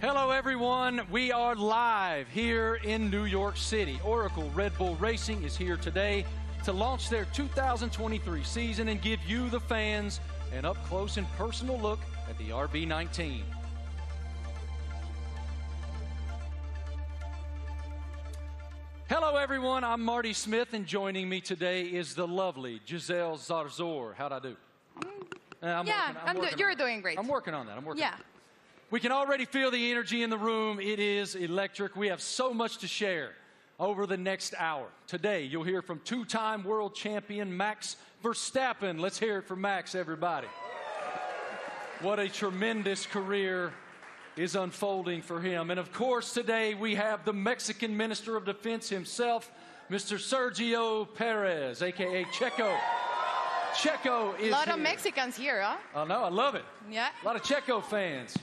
Hello, everyone. We are live here in New York City. Oracle Red Bull Racing is here today to launch their 2023 season and give you, the fans, an up-close and personal look at the RB19. Hello, everyone. I'm Marty Smith, and joining me today is the lovely Giselle Zarzor. How'd I do? You're doing great. I'm working on that. We can already feel the energy in the room. It is electric. We have so much to share over the next hour. Today, you'll hear from two-time world champion Max Verstappen. Let's hear it from Max, everybody. What a tremendous career is unfolding for him. And of course, today we have the Mexican Minister of Defense himself, Mr. Sergio Perez, a.k.a. Checo. Checo is a lot here. of Mexicans here, huh? I know, I love it. Yeah. A lot of Checo fans.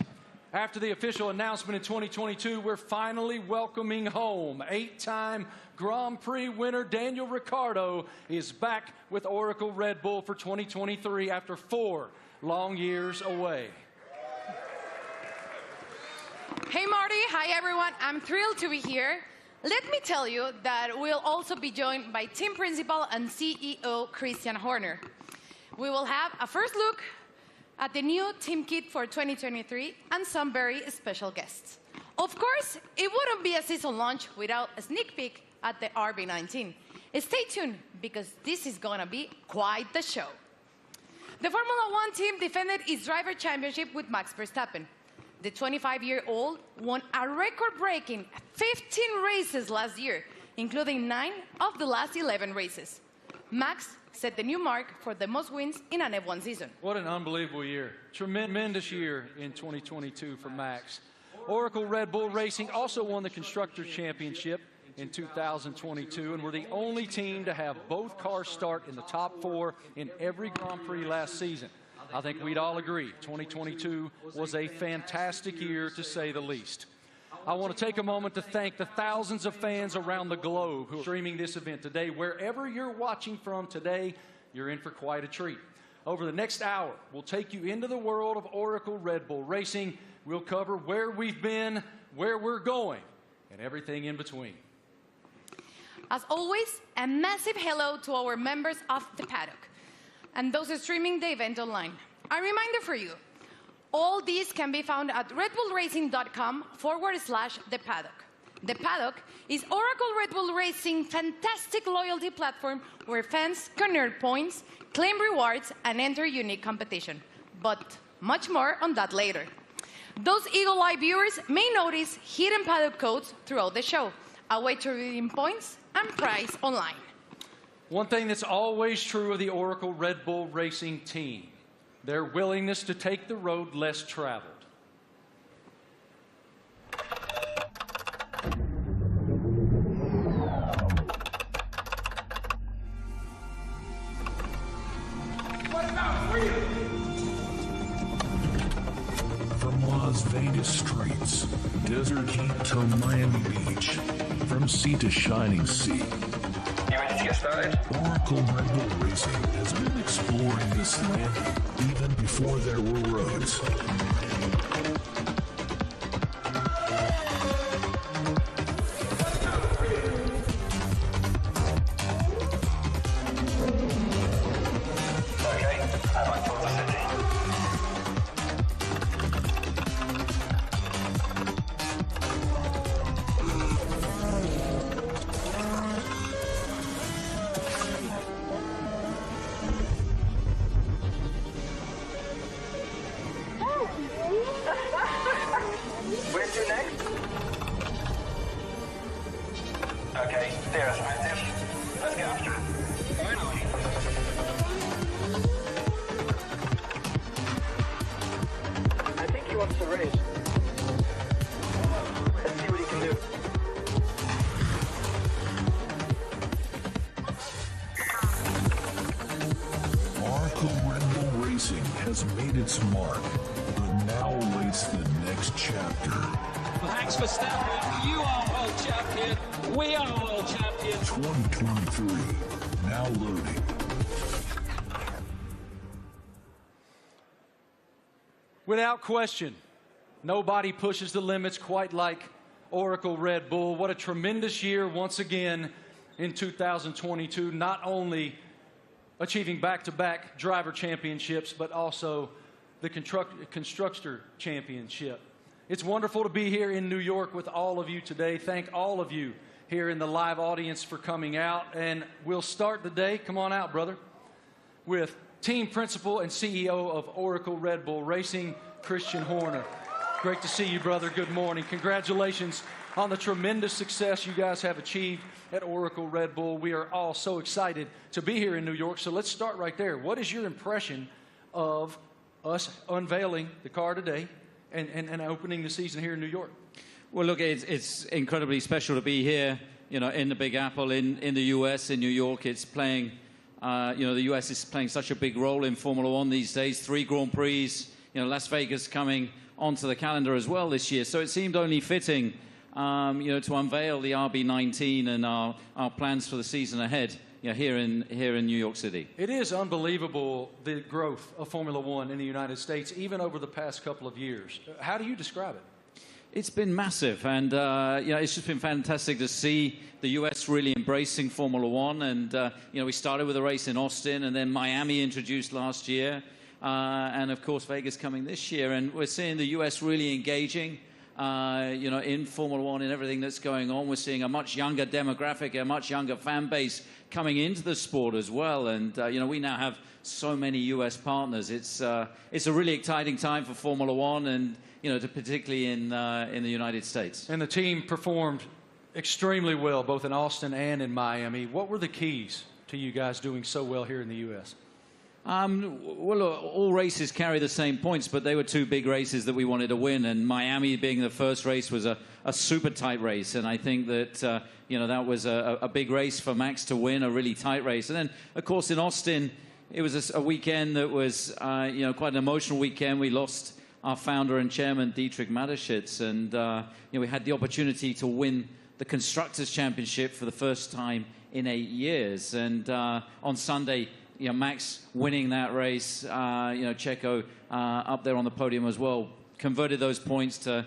After the official announcement in 2022, we're finally welcoming home. 8-time Grand Prix winner Daniel Ricciardo is back with Oracle Red Bull for 2023 after 4 long years away. Hey, Marty. Hi, everyone. I'm thrilled to be here. Let me tell you that we'll also be joined by team principal and CEO Christian Horner. We will have a first look at the new team kit for 2023 and some very special guests. Of course, it wouldn't be a season launch without a sneak peek at the RB19. Stay tuned, because this is gonna be quite the show. The Formula One team defended its driver championship with Max Verstappen. The 25-year-old won a record-breaking 15 races last year, including 9 of the last 11 races. Max set the new mark for the most wins in an F1 season. What an unbelievable year. Tremendous year in 2022 for Max. Oracle Red Bull Racing also won the Constructors' Championship in 2022, and were the only team to have both cars start in the top 4 in every Grand Prix last season. I think we'd all agree 2022 was a fantastic year, to say the least. I want to take a moment to thank the thousands of fans around the globe who are streaming this event today. Wherever you're watching from today, you're in for quite a treat. Over the next hour, we'll take you into the world of Oracle Red Bull Racing. We'll cover where we've been, where we're going, and everything in between. As always, a massive hello to our members of the paddock and those streaming the event online. A reminder for you, all these can be found at redbullracing.com/the paddock. The paddock is Oracle Red Bull Racing's fantastic loyalty platform where fans can earn points, claim rewards, and enter unique competition. But much more on that later. Those Eagle Eye viewers may notice hidden paddock codes throughout the show, a way to redeem points and prize online. One thing that's always true of the Oracle Red Bull Racing team: their willingness to take the road less traveled. From Las Vegas streets, desert heat to Miami Beach, from sea to shining sea, Get started. Oracle Red Bull Racing has been exploring this land even before there were roads. Okay, I'm on top of the city. Where to next? Okay, there's Atlantis. Let's get after it. Finally. I think he wants to race. Let's see what he can do. Oracle Red Bull Racing has made its mark, but now awaits the next chapter. Max Verstappen, you are world champion. We are world champion. 2023, now loading. Without question, Nobody pushes the limits quite like Oracle Red Bull. What a tremendous year once again in 2022, not only achieving back-to-back driver championships, but also the constructor championship. It's wonderful to be here in New York with all of you today. Thank all of you here in the live audience for coming out. And we'll start the day, come on out, brother, with team principal and CEO of Oracle Red Bull Racing, Christian Horner. Great to see you, brother. Good morning. Congratulations on the tremendous success you guys have achieved at Oracle Red Bull. We are all so excited to be here in New York. So let's start right there. What is your impression of us unveiling the car today and opening the season here in New York? Well, look, it's incredibly special to be here, you know, in the Big Apple, in the U.S., in New York. It's playing, you know, the U.S. is playing such a big role in Formula One these days. 3 Grand Prix, you know, Las Vegas coming onto the calendar as well this year. So it seemed only fitting, you know, to unveil the RB19 and our plans for the season ahead, you know, here in New York City. It is unbelievable, the growth of Formula One in the United States, even over the past couple of years. How do you describe it? It's been massive, and you know, it's just been fantastic to see the U.S. really embracing Formula One. And you know, we started with a race in Austin, and then Miami introduced last year, and of course Vegas coming this year. And we're seeing the U.S. really engaging, you know, in Formula One and everything that's going on. We're seeing a much younger demographic, a much younger fan base coming into the sport as well. And you know, we now have so many U.S. partners. It's a really exciting time for Formula One, and you know, particularly in the United States. And the team performed extremely well, both in Austin and in Miami. What were the keys to you guys doing so well here in the U.S.? Well, all races carry the same points, but they were 2 big races that we wanted to win. And Miami being the first race was a super tight race. And I think that, you know, that was a big race for Max to win, a really tight race. And then, of course, in Austin, it was a weekend that was, you know, quite an emotional weekend. We lost our founder and chairman, Dietrich Mateschitz, and you know, we had the opportunity to win the Constructors' Championship for the first time in 8 years. And on Sunday, you know, Max winning that race, you know, Checo up there on the podium as well, converted those points to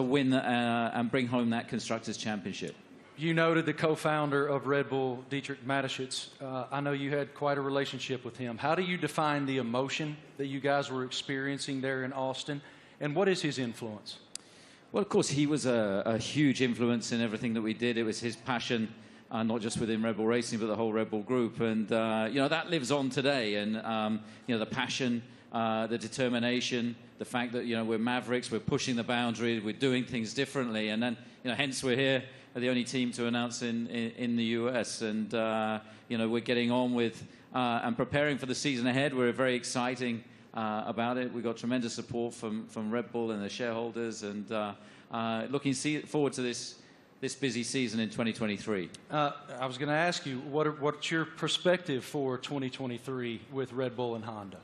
win and bring home that Constructors' Championship. You noted the co-founder of Red Bull, Dietrich Mateschitz. I know you had quite a relationship with him. How do you define the emotion that you guys were experiencing there in Austin, and what is his influence? Well, of course, he was a huge influence in everything that we did. It was his passion, not just within Red Bull Racing, but the whole Red Bull group. And, you know, that lives on today. And, you know, the passion, the determination, the fact that, you know, we're mavericks, we're pushing the boundary, we're doing things differently. And then, you know, hence we're here, the only team to announce in the US. And, you know, we're getting on with and preparing for the season ahead. We're very exciting about it. We've got tremendous support from Red Bull and the shareholders, and looking forward to this busy season in 2023. I was going to ask you, what's your perspective for 2023 with Red Bull and Honda?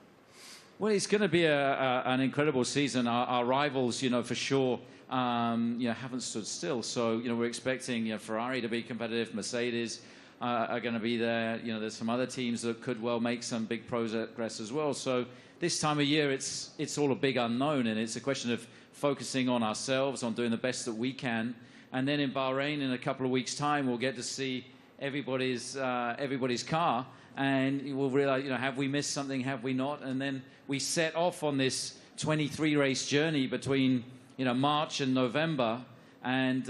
Well, it's going to be an incredible season. Our rivals, you know, for sure, you know, haven't stood still. So, you know, we're expecting, you know, Ferrari to be competitive. Mercedes are going to be there. You know, there's some other teams that could well make some big progress as well. So this time of year, it's all a big unknown, and it's a question of focusing on ourselves, on doing the best that we can. And then in Bahrain, in a couple of weeks' time, we'll get to see everybody's car, and we'll realize, you know, have we missed something, have we not? And then we set off on this 23-race journey between, you know, March and November, and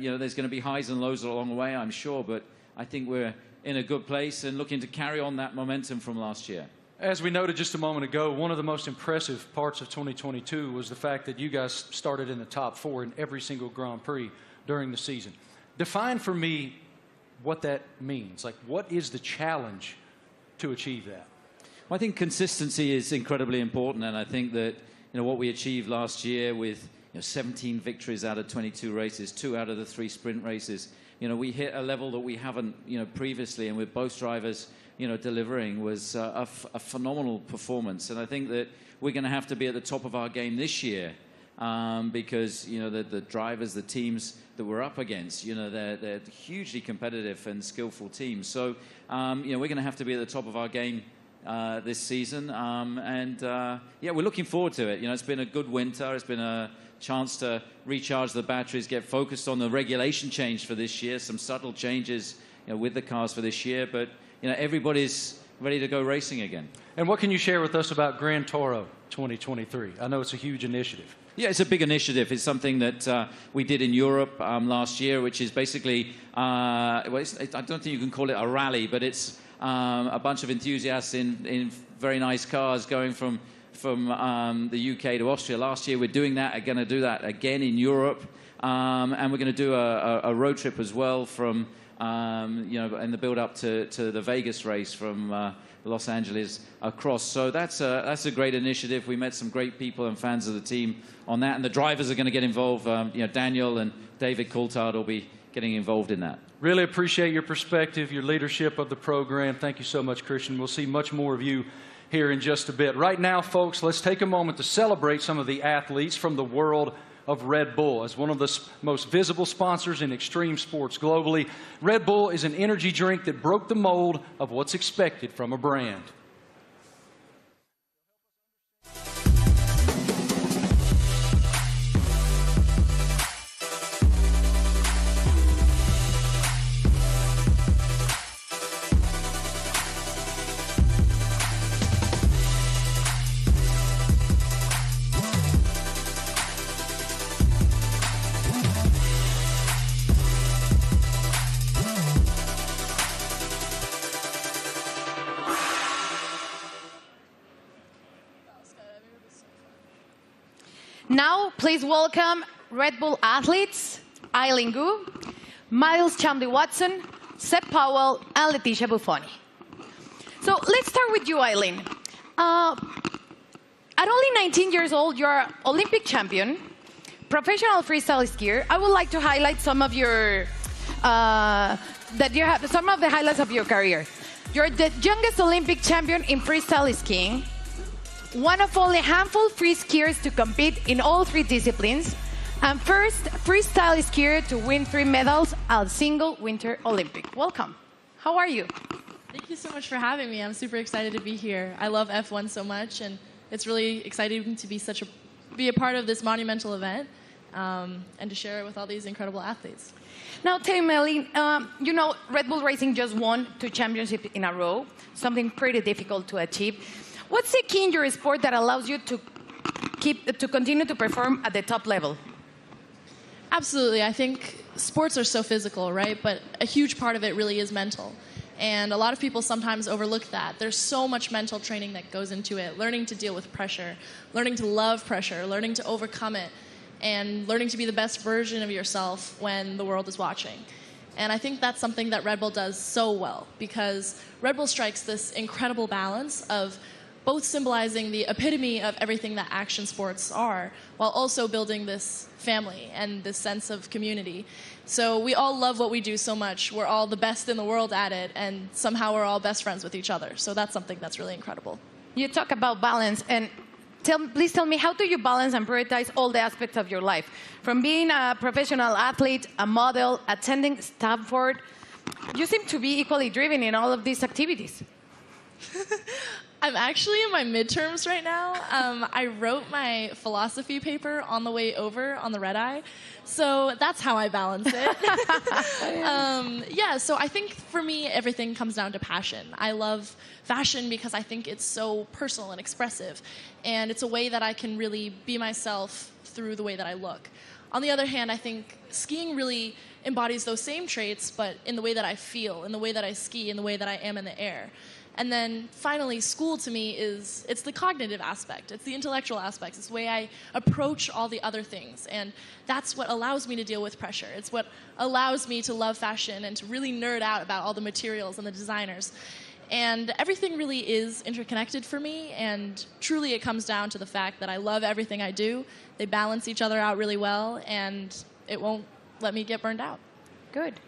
you know, there's going to be highs and lows along the way, I'm sure, but I think we're in a good place and looking to carry on that momentum from last year. As we noted just a moment ago, one of the most impressive parts of 2022 was the fact that you guys started in the top 4 in every single Grand Prix during the season. Define for me what that means. Like, what is the challenge to achieve that? Well, I think consistency is incredibly important, and I think that, you know, what we achieved last year with, you know, 17 victories out of 22 races, 2 out of the 3 sprint races, you know, we hit a level that we haven't, you know, previously, and with both drivers, you know, delivering was a phenomenal performance. And I think that we're going to have to be at the top of our game this year, because, you know, the drivers, the teams that we're up against, you know, they're hugely competitive and skillful teams. So, you know, we're going to have to be at the top of our game this season. Yeah, we're looking forward to it. You know, it's been a good winter. It's been a chance to recharge the batteries, get focused on the regulation change for this year, some subtle changes, you know, with the cars for this year. But, you know, everybody's ready to go racing again. And what can you share with us about Gran Toro 2023? I know it's a huge initiative. Yeah, it's a big initiative. It's something that we did in Europe last year, which is basically, I don't think you can call it a rally, but it's a bunch of enthusiasts in very nice cars going from the UK to Austria. Last year we're doing that, are going to do that again in Europe, and we're going to do a road trip as well from, you know, in the build-up to the Vegas race from Los Angeles across. So that's a great initiative. We met some great people and fans of the team on that, and the drivers are going to get involved. You know, Daniel and David Coulthard will be getting involved in that. Really appreciate your perspective, your leadership of the program. Thank you so much, Christian. We'll see much more of you here in just a bit. Right now, folks, let's take a moment to celebrate some of the athletes from the world of Red Bull. As one of the most visible sponsors in extreme sports globally, Red Bull is an energy drink that broke the mold of what's expected from a brand. Now, please welcome Red Bull athletes, Eileen Gu, Miles Chamley-Watson, Seb Powell, and Leticia Buffoni. So let's start with you, Eileen. At only 19 years old, you're an Olympic champion, professional freestyle skier. I would like to highlight some of your some of the highlights of your career. You're the youngest Olympic champion in freestyle skiing, one of only a handful of free skiers to compete in all 3 disciplines, and first freestyle skier to win 3 medals at a single Winter Olympic. Welcome. How are you? Thank you so much for having me. I'm super excited to be here. I love F1 so much, and it's really exciting to be a part of this monumental event and to share it with all these incredible athletes. Now, tell me, Eileen, you know, Red Bull Racing just won 2 championships in a row, something pretty difficult to achieve. What's the key in your sport that allows you to continue to perform at the top level? Absolutely. I think sports are so physical, right? But a huge part of it really is mental. And a lot of people sometimes overlook that. There's so much mental training that goes into it, learning to deal with pressure, learning to love pressure, learning to overcome it, and learning to be the best version of yourself when the world is watching. And I think that's something that Red Bull does so well, because Red Bull strikes this incredible balance of both symbolizing the epitome of everything that action sports are, while also building this family and this sense of community. So we all love what we do so much. We're all the best in the world at it, and somehow we're all best friends with each other. So that's something that's really incredible. You talk about balance, and please tell me, how do you balance and prioritize all the aspects of your life? From being a professional athlete, a model, attending Stanford, you seem to be equally driven in all of these activities. I'm actually in my midterms right now. I wrote my philosophy paper on the way over on the red eye. So that's how I balance it. Yeah, so I think for me, everything comes down to passion. I love fashion because I think it's so personal and expressive. And it's a way that I can really be myself through the way that I look. On the other hand, I think skiing really embodies those same traits, but in the way that I feel, in the way that I ski, in the way that I am in the air. And then finally, school to me it's the cognitive aspect. It's the intellectual aspects. It's the way I approach all the other things. And that's what allows me to deal with pressure. It's what allows me to love fashion and to really nerd out about all the materials and the designers. And everything really is interconnected for me. And truly, it comes down to the fact that I love everything I do. They balance each other out really well, and it won't let me get burned out. Good.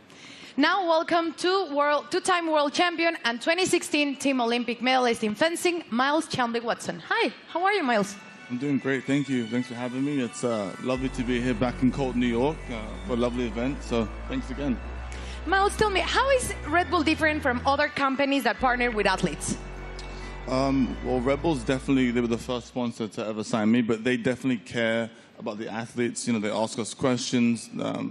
Now, welcome to two-time world champion and 2016 Team Olympic medalist in fencing, Miles Chamley-Watson. Hi, how are you, Miles? I'm doing great, thank you. Thanks for having me. It's lovely to be here back in cold New York for a lovely event, so thanks again. Miles, tell me, how is Red Bull different from other companies that partner with athletes? Well, Red Bull's definitely, they were the first sponsor to ever sign me, but they definitely care about the athletes. You know, they ask us questions.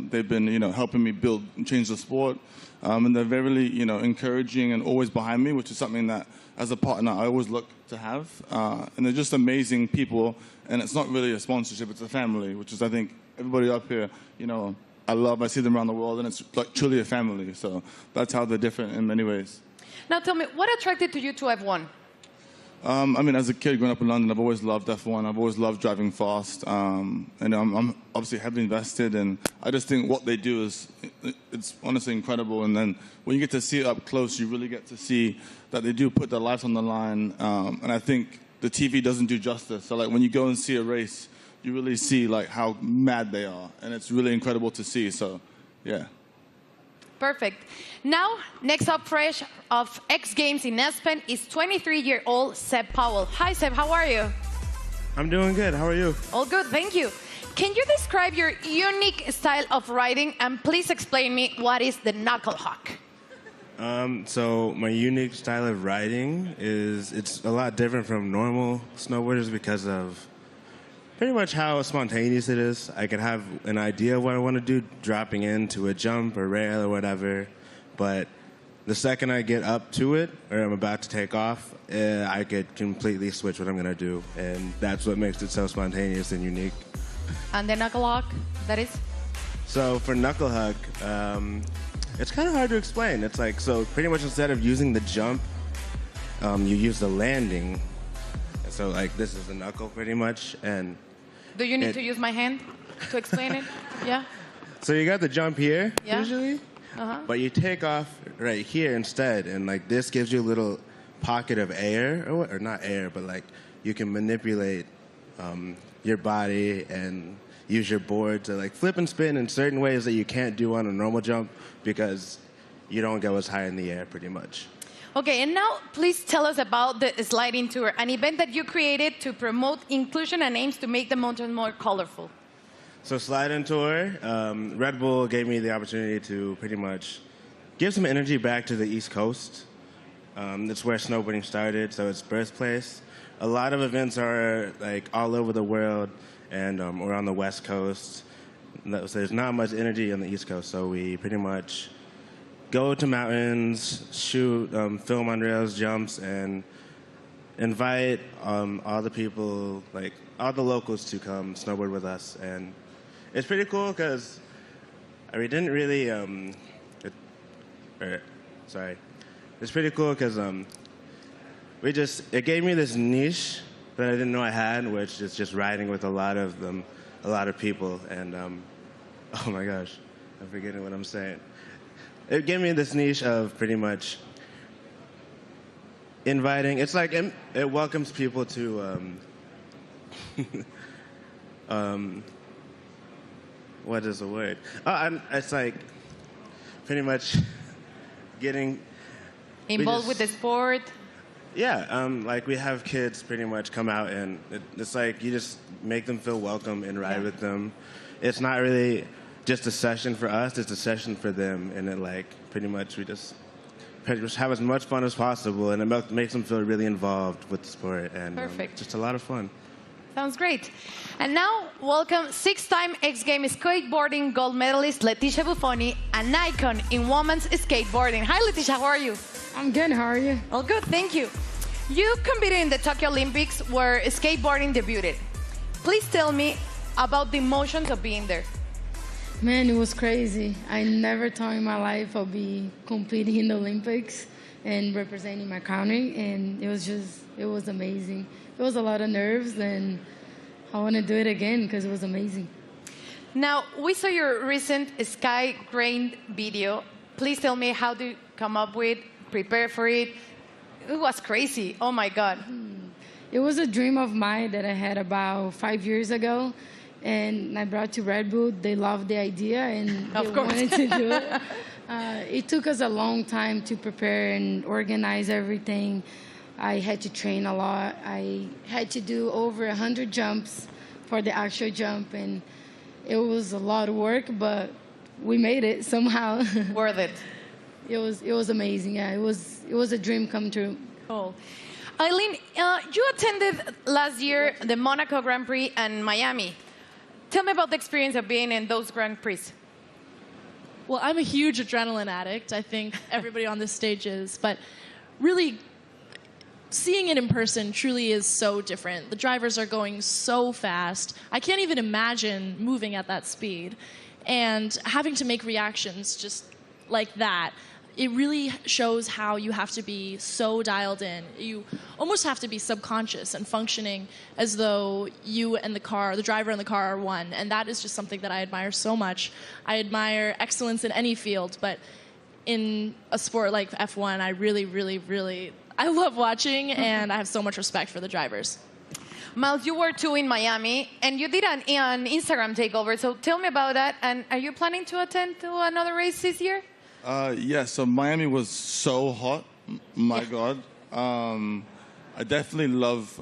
They've been, helping me build and change the sport. And they're very, encouraging and always behind me, which is something that, as a partner, I always look to have. And they're just amazing people. And it's not really a sponsorship, it's a family, which is, I think, everybody up here, I see them around the world, and it's like truly a family. So that's how they're different in many ways. Now tell me, what attracted you to F1? As a kid growing up in London, I've always loved F1. I've always loved driving fast. And I'm obviously heavily invested, and I just think what they do it's honestly incredible. And then when you get to see it up close, you really get to see that they do put their lives on the line. And I think the TV doesn't do justice. So like when you go and see a race, you really see like how mad they are. And it's really incredible to see. So, yeah. Perfect. Now, next up fresh of X Games in Aspen is 23-year-old Seb Powell. Hi, Seb. How are you? I'm doing good. How are you? All good. Thank you. Can you describe your unique style of riding, and please explain me what is the knuckle hawk? So my unique style of riding it's a lot different from normal snowboarders because of pretty much how spontaneous it is. I can have an idea of what I want to do, dropping into a jump or rail or whatever, but the second I get up to it, or I'm about to take off, I could completely switch what I'm going to do, and that's what makes it so spontaneous and unique. And the knuckle hawk, that is? So for knuckle hawk, it's kind of hard to explain. It's like, so pretty much instead of using the jump, you use the landing. So like this is the knuckle pretty much, and do you need to use my hand to explain it? Yeah. So you got the jump here usually, but you take off right here instead, and like this gives you a little pocket of air, or not air, but like you can manipulate your body and use your board to like flip and spin in certain ways that you can't do on a normal jump because you don't go as high in the air pretty much. Okay, and now please tell us about the sliding tour, an event that you created to promote inclusion and aims to make the mountain more colorful. So sliding tour, Red Bull gave me the opportunity to pretty much give some energy back to the East Coast. That's where snowboarding started, so it's birthplace. A lot of events are like all over the world, and we're on the West Coast. So there's not much energy on the East Coast, so we pretty much go to mountains, shoot, film on rails, jumps, and invite all the people, like all the locals, to come snowboard with us. And it's pretty cool because we didn't really. It's pretty cool because it gave me this niche that I didn't know I had, which is just riding with a lot of people. And oh my gosh, I'm forgetting what I'm saying. It gave me this niche of pretty much inviting. It's like it welcomes people to what is the word? It's like pretty much getting involved with the sport. Yeah, like we have kids pretty much come out, and it's like you just make them feel welcome and ride with them. It's not really just a session for us, it's a session for them, and it like pretty much we just have as much fun as possible, and it makes them feel really involved with the sport, and just a lot of fun. Sounds great. And now, welcome six-time X Games skateboarding gold medalist Leticia Buffoni, an icon in women's skateboarding. Hi, Leticia, how are you? I'm good, how are you? All good, thank you. You competed in the Tokyo Olympics where skateboarding debuted. Please tell me about the emotions of being there. Man, it was crazy. I never thought in my life I'd be competing in the Olympics and representing my country, and it was amazing. It was a lot of nerves, and I want to do it again because it was amazing. Now, we saw your recent Sky Grain video. Please tell me how to come up with, prepare for it. It was crazy. Oh, my God. It was a dream of mine that I had about 5 years ago, and I brought to Red Bull. They loved the idea, and they wanted to do it. It took us a long time to prepare and organize everything. I had to train a lot. I had to do over 100 jumps for the actual jump, and it was a lot of work, but we made it somehow. Worth it. It was amazing. Yeah, it was a dream come true. Cool. Eileen, you attended last year the Monaco Grand Prix and Miami. Tell me about the experience of being in those Grand Prix. Well, I'm a huge adrenaline addict. I think everybody on this stage is. But really, seeing it in person truly is so different. The drivers are going so fast. I can't even imagine moving at that speed. And having to make reactions just like that, it really shows how you have to be so dialed in. You almost have to be subconscious and functioning as though you and the driver and the car are one. And that is just something that I admire so much. I admire excellence in any field, but in a sport like F1, I really, I love watching, and I have so much respect for the drivers. Miles, you were too in Miami, and you did an Instagram takeover, so tell me about that. And are you planning to attend to another race this year? Yeah, so Miami was so hot. My God. I definitely love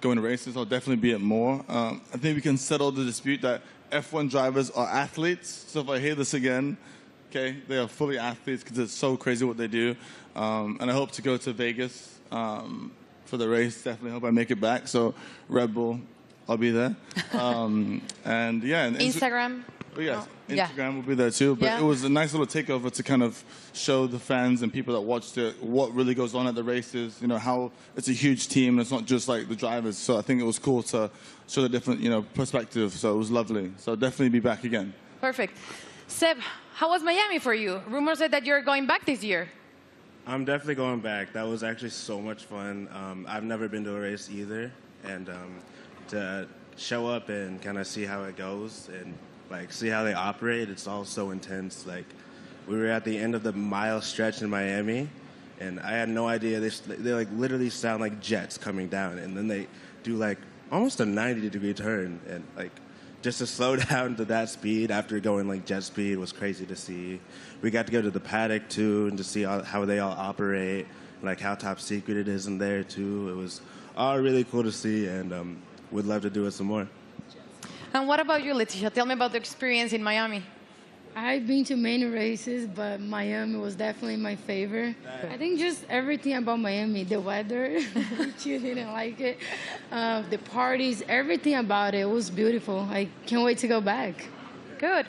going to races. I'll definitely be at more. I think we can settle the dispute that F1 drivers are athletes. So if I hear this again, okay, they are fully athletes because it's so crazy what they do. And I hope to go to Vegas for the race. Definitely hope I make it back. So Red Bull, I'll be there. And yeah. And Instagram? Oh, yes, Instagram will be there too. But it was a nice little takeover to kind of show the fans and people that watched it what really goes on at the races, you know, how it's a huge team. It's not just like the drivers. So I think it was cool to show the different, you know, perspective. So it was lovely. So I'll definitely be back again. Perfect. Seb, how was Miami for you? Rumors said that you're going back this year. I'm definitely going back. That was actually so much fun. I've never been to a race either. And to show up and kind of see how it goes and like see how they operate, it's all so intense. Like we were at the end of the mile stretch in Miami, and I had no idea they like literally sound like jets coming down, and then they do like almost a 90-degree turn, and like just to slow down to that speed after going like jet speed was crazy to see. We got to go to the paddock too and to see how they all operate, like how top secret it is in there too. It was all really cool to see, and would love to do it some more. And what about you, Leticia? Tell me about the experience in Miami. I've been to many races, but Miami was definitely my favorite. I think just everything about Miami, the weather, which you didn't like it, the parties, everything about it was beautiful. I can't wait to go back. Good.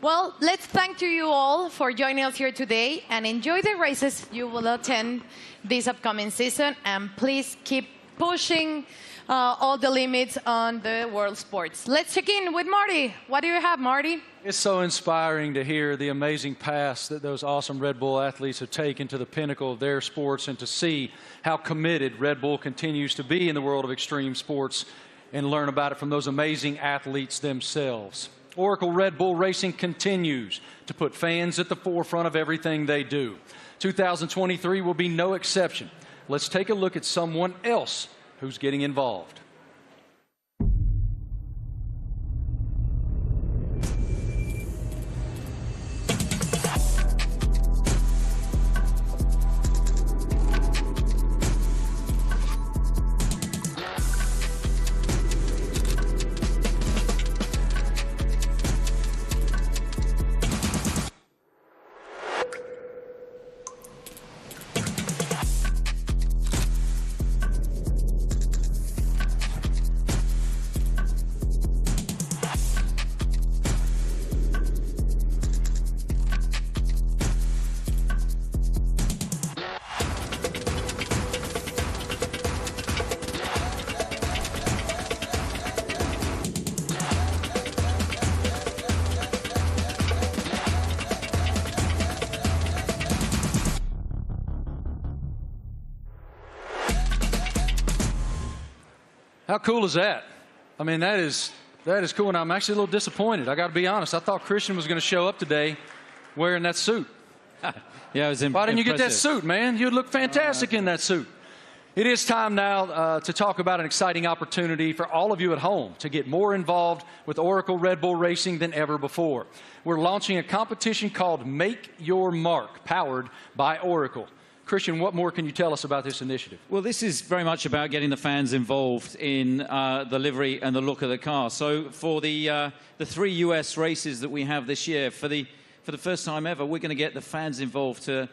Well, let's thank you all for joining us here today and enjoy the races you will attend this upcoming season. And please keep pushing all the limits on the world sports. Let's check in with Marty. What do you have, Marty? It's so inspiring to hear the amazing paths that those awesome Red Bull athletes have taken to the pinnacle of their sports, and to see how committed Red Bull continues to be in the world of extreme sports, and learn about it from those amazing athletes themselves. Oracle Red Bull Racing continues to put fans at the forefront of everything they do. 2023 will be no exception. Let's take a look at someone else who's getting involved. How cool is that? I mean, that is cool, and I'm actually a little disappointed. I got to be honest. I thought Christian was going to show up today wearing that suit. Yeah, it was Why didn't you get that suit, man? You'd look fantastic in that suit. It is time now to talk about an exciting opportunity for all of you at home to get more involved with Oracle Red Bull Racing than ever before. We're launching a competition called Make Your Mark, powered by Oracle. Christian, what more can you tell us about this initiative? Well, this is very much about getting the fans involved in the livery and the look of the car. So for the 3 US races that we have this year, for the first time ever, we're going to get the fans involved to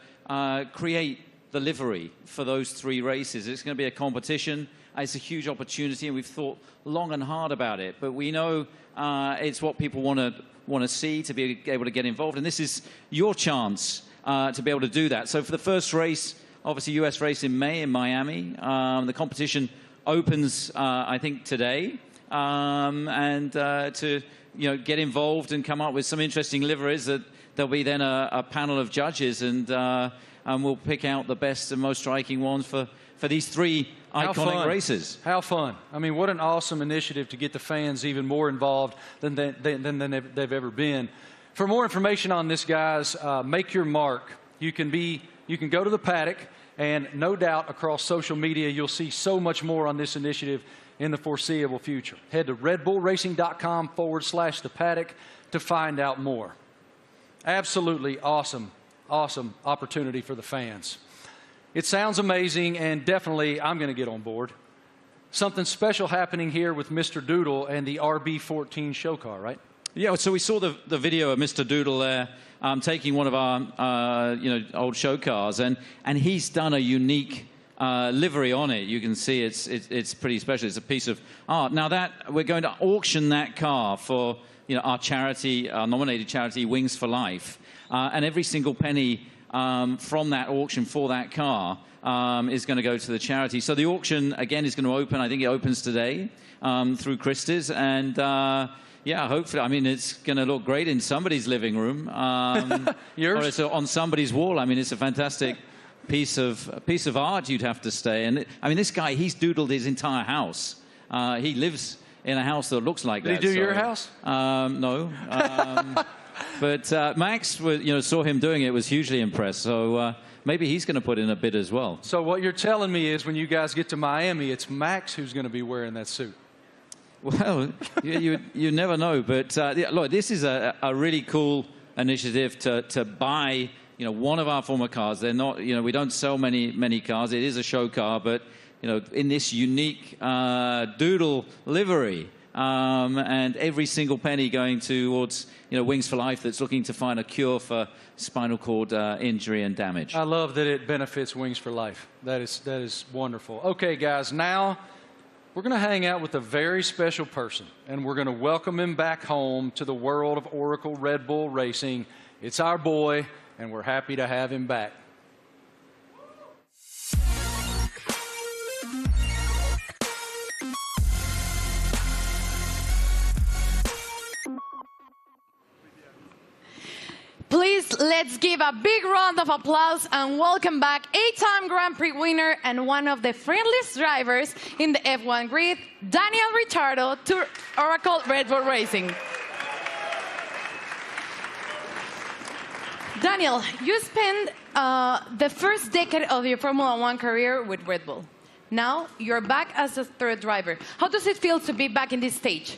create the livery for those 3 races. It's going to be a competition. It's a huge opportunity, and we've thought long and hard about it. But we know it's what people want to see, to be able to get involved. And this is your chance to be able to do that. So for the first race, obviously US race in May in Miami, the competition opens, I think, today. And to get involved and come up with some interesting liveries, that there'll be then a panel of judges, and we'll pick out the best and most striking ones for these 3 iconic races. How fun. I mean, what an awesome initiative to get the fans even more involved than they've ever been. For more information on this, guys, make your mark. You can go to the paddock, and no doubt across social media you'll see so much more on this initiative in the foreseeable future. Head to redbullracing.com/the paddock to find out more. Absolutely awesome opportunity for the fans. It sounds amazing, and definitely I'm going to get on board. Something special happening here with Mr. Doodle and the RB14 show car, right? Yeah, so we saw the video of Mr. Doodle there taking one of our old show cars, and he's done a unique livery on it. You can see it's pretty special. It's a piece of art. Now that we're going to auction that car for our charity, our nominated charity, Wings for Life, and every single penny from that auction for that car is going to go to the charity. So the auction, again, is going to open. I think it opens today through Christie's. And, yeah, hopefully, I mean, it's going to look great in somebody's living room. Yours? Or it's on somebody's wall. I mean, it's a fantastic piece of art, you'd have to say. And, I mean, this guy, he's doodled his entire house. He lives in a house that looks like that. Did he do your house? No. But Max, saw him doing it, was hugely impressed. So maybe he's going to put in a bid as well. So what you're telling me is when you guys get to Miami, it's Max who's going to be wearing that suit. Well, you never know. But look, this is a really cool initiative to buy one of our former cars. They're not, we don't sell many cars. It is a show car, but in this unique doodle livery. And every single penny going towards Wings for Life, that's looking to find a cure for spinal cord injury and damage. I love that it benefits Wings for Life. That is wonderful. Okay, guys, now we're going to hang out with a very special person, and we're going to welcome him back home to the world of Oracle Red Bull Racing. It's our boy, and we're happy to have him back. Please, let's give a big round of applause and welcome back 8-time Grand Prix winner and one of the friendliest drivers in the F1 grid, Daniel Ricciardo, to Oracle Red Bull Racing. Daniel, you spent the first decade of your Formula One career with Red Bull. Now you're back as a third driver. How does it feel to be back in this stage?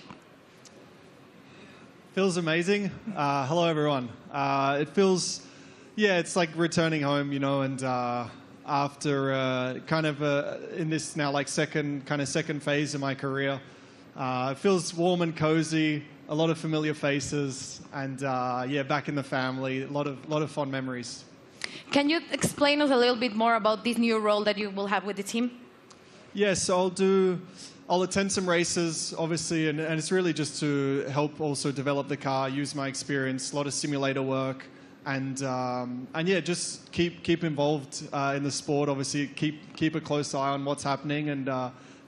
Feels amazing. Hello, everyone. It feels, it's like returning home, and after in this now second phase of my career, it feels warm and cozy, a lot of familiar faces, and back in the family, a lot of fond memories. Can you explain us a little bit more about this new role that you will have with the team? Yes, I'll attend some races, obviously, and it's really just to help also develop the car, use my experience, a lot of simulator work, and just keep involved in the sport. Obviously, keep a close eye on what's happening, and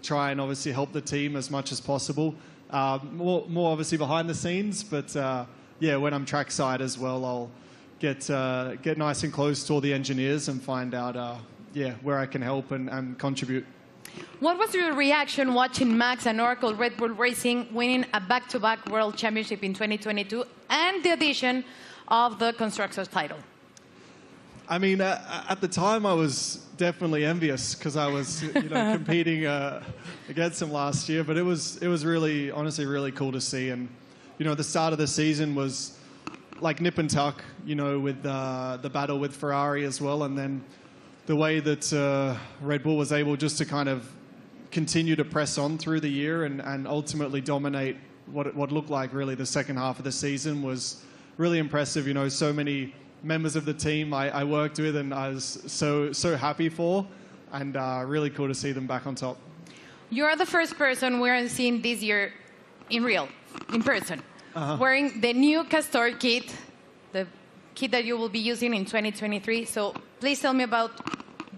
try and obviously help the team as much as possible. More obviously behind the scenes, but when I'm trackside as well, I'll get nice and close to all the engineers and find out where I can help and contribute. What was your reaction watching Max and Oracle Red Bull Racing winning a back-to-back World Championship in 2022 and the addition of the Constructors title? I mean, at the time, I was definitely envious because I was competing against them last year. But it was really, honestly, really cool to see. And the start of the season was like nip and tuck, with the battle with Ferrari as well, and then the way that Red Bull was able just to kind of continue to press on through the year and ultimately dominate what looked like really the second half of the season was really impressive. So many members of the team I worked with and I was so happy for, and really cool to see them back on top. You're the first person we're seeing this year in person, wearing the new Castor kit, the kit that you will be using in 2023. So please tell me about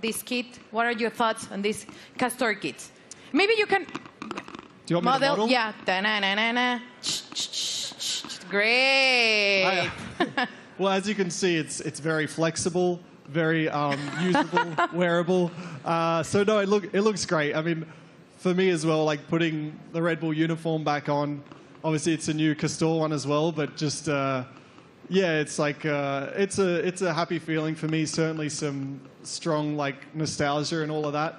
this kit. What are your thoughts on this Castor kit? Maybe you can Do you want me to model? Yeah. Da-na-na-na-na. Great. Well, as you can see, it's very flexible, very usable, wearable. So no, it looks great. I mean, for me as well, like putting the Red Bull uniform back on. Obviously, it's a new Castor one as well, but just yeah, it's like it's a happy feeling for me. Certainly, some strong like nostalgia and all of that.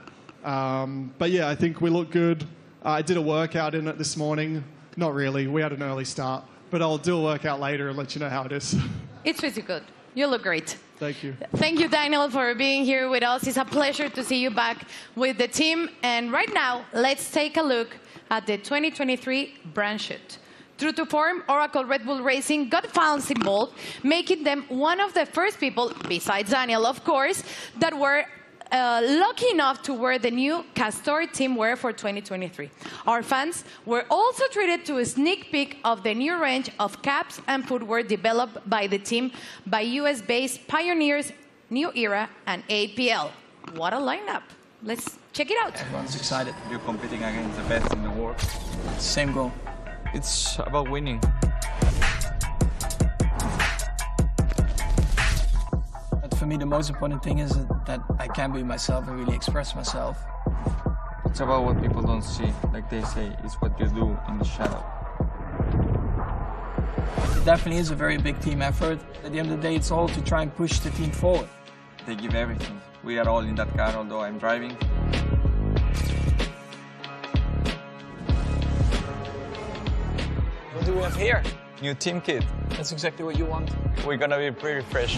But yeah, I think we look good. I did a workout in it this morning. Not really. We had an early start, but I'll do a workout later and let you know how it is. It's pretty good. You look great. Thank you. Thank you, Daniel, for being here with us. It's a pleasure to see you back with the team. And right now, let's take a look at the 2023 brand shoot. True to form, Oracle Red Bull Racing got fans involved, making them one of the first people, besides Daniel, of course, that were lucky enough to wear the new Castor team wear for 2023. Our fans were also treated to a sneak peek of the new range of caps and footwear developed by the team by US-based pioneers New Era and APL. What a lineup. Let's check it out. Everyone's excited. You're competing against the best in the world. Same goal. It's about winning. For me, the most important thing is that I can be myself and really express myself. It's about what people don't see. Like they say, it's what you do in the shadow. It definitely is a very big team effort. At the end of the day, it's all to try and push the team forward. They give everything. We are all in that car, although I'm driving. What do we have here? New team kit. That's exactly what you want. We're gonna be pretty fresh.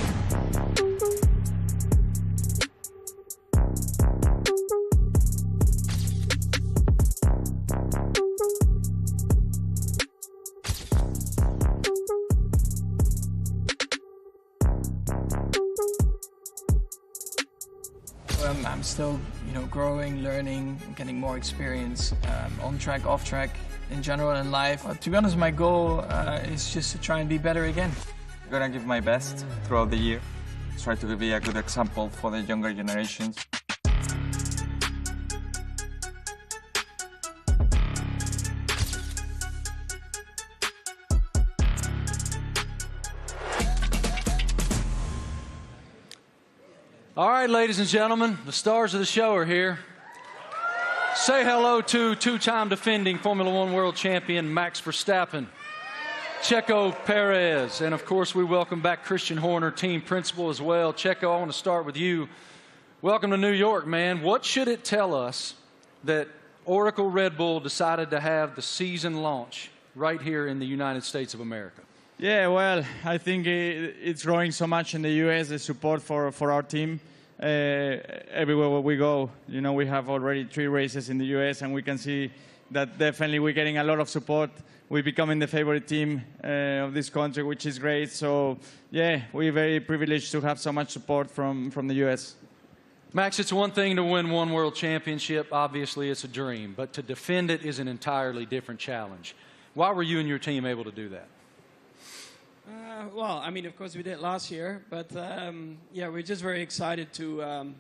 I'm still, growing, learning, getting more experience on track, off track, in general in life. To be honest, my goal is just to try and be better again. I'm gonna give my best throughout the year. Try to be a good example for the younger generations. All right, ladies and gentlemen, the stars of the show are here. Say hello to two-time defending Formula One world champion Max Verstappen, Checo Perez, and of course we welcome back Christian Horner, team principal as well. Checo, I want to start with you. Welcome to New York, man. What should it tell us that Oracle Red Bull decided to have the season launch right here in the United States of America? Yeah, well, I think it's growing so much in the U.S., the support for our team. Everywhere where we go, we have already 3 races in the U.S., and we can see that definitely we're getting a lot of support. We're becoming the favorite team of this country, which is great. So, yeah, we're very privileged to have so much support from the U.S. Max, it's one thing to win one world championship. Obviously, it's a dream. But to defend it is an entirely different challenge. Why were you and your team able to do that? Well, I mean, of course, we did last year, but yeah, we're just very excited to,